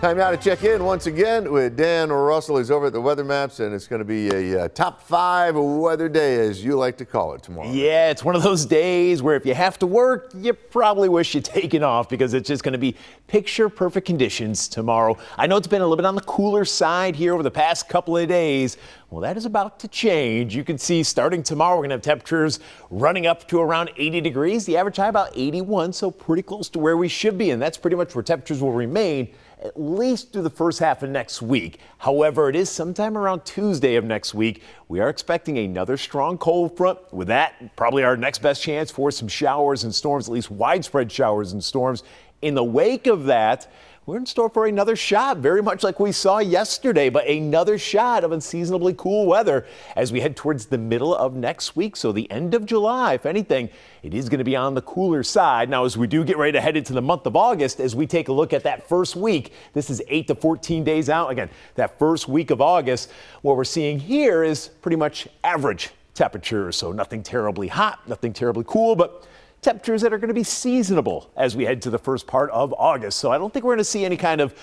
Time now to check in once again with Dan Russell. He's over at the Weather Maps, and it's going to be a top 5 weather day, as you like to call it, tomorrow. Yeah, it's one of those days where if you have to work, you probably wish you'd taken off because it's just going to be picture-perfect conditions tomorrow. I know it's been a little bit on the cooler side here over the past couple of days. Well, that is about to change. You can see starting tomorrow, we're going to have temperatures running up to around 80 degrees. The average high about 81, so pretty close to where we should be, and that's pretty much where temperatures will remain at least through the first half of next week. However, it is sometime around Tuesday of next week. We are expecting another strong cold front. With that, probably our next best chance for some showers and storms, at least widespread showers and storms. In the wake of that, we're in store for another shot, very much like we saw yesterday, but another shot of unseasonably cool weather as we head towards the middle of next week. So the end of July, if anything, it is going to be on the cooler side. Now, as we do get ready to head into the month of August, as we take a look at that first week, this is 8 to 14 days out. Again, that first week of August, what we're seeing here is pretty much average temperatures. So nothing terribly hot, nothing terribly cool, but temperatures that are going to be seasonable as we head to the first part of August. So I don't think we're going to see any kind of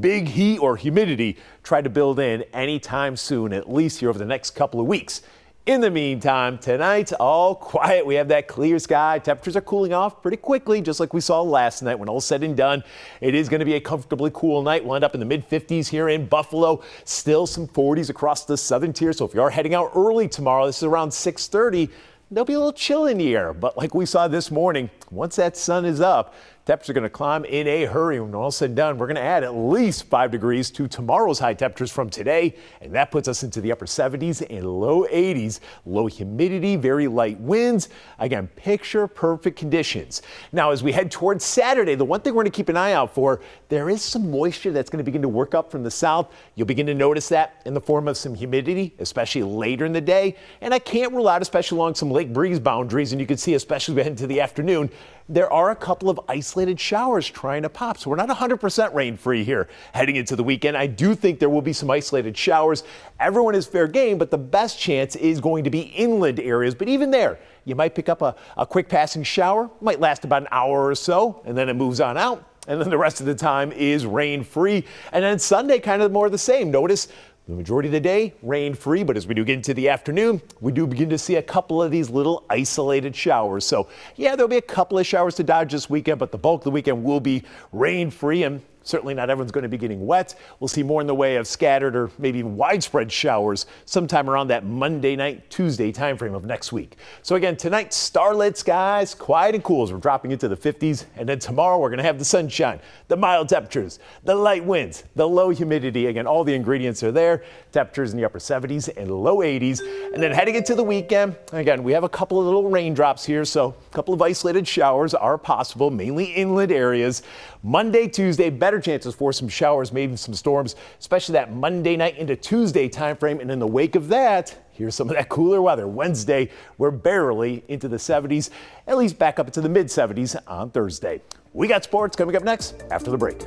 big heat or humidity try to build in anytime soon, at least here over the next couple of weeks. In the meantime, tonight, all quiet. We have that clear sky. Temperatures are cooling off pretty quickly, just like we saw last night. When all said and done, it is going to be a comfortably cool night. We'll end up in the mid-50s here in Buffalo. Still some 40s across the southern tier. So if you are heading out early tomorrow, this is around 6:30. There'll be a little chill in the air, but like we saw this morning, once that sun is up, temperatures are going to climb in a hurry. When all said and done, we're going to add at least 5 degrees to tomorrow's high temperatures from today, and that puts us into the upper 70s and low 80s. Low humidity, very light winds. Again, picture perfect conditions. Now, as we head towards Saturday, the one thing we're going to keep an eye out for, there is some moisture that's going to begin to work up from the south. You'll begin to notice that in the form of some humidity, especially later in the day. And I can't rule out, especially along some lake breeze boundaries, and you can see, especially as we head into the afternoon, there are a couple of isolated showers trying to pop. So we're not 100% rain-free here heading into the weekend. I do think there will be some isolated showers. Everyone is fair game, but the best chance is going to be inland areas. But even there, you might pick up a quick passing shower. Might last about an hour or so, and then it moves on out. And then the rest of the time is rain-free. And then Sunday, kind of more of the same. Notice the majority of the day, rain-free, but as we do get into the afternoon, we do begin to see a couple of these little isolated showers. So, yeah, there'll be a couple of showers to dodge this weekend, but the bulk of the weekend will be rain-free, and certainly not everyone's going to be getting wet. We'll see more in the way of scattered or maybe even widespread showers sometime around that Monday night, Tuesday timeframe of next week. So again, tonight, starlit skies, quiet and cool as we're dropping into the 50s. And then tomorrow, we're going to have the sunshine, the mild temperatures, the light winds, the low humidity. Again, all the ingredients are there. Temperatures in the upper 70s and low 80s. And then heading into the weekend, again, we have a couple of little raindrops here. So a couple of isolated showers are possible, mainly inland areas. Monday, Tuesday, better chances for some showers, maybe some storms, especially that Monday night into Tuesday timeframe. And in the wake of that, here's some of that cooler weather. Wednesday, we're barely into the 70s, at least back up into the mid 70s on Thursday. We got sports coming up next after the break.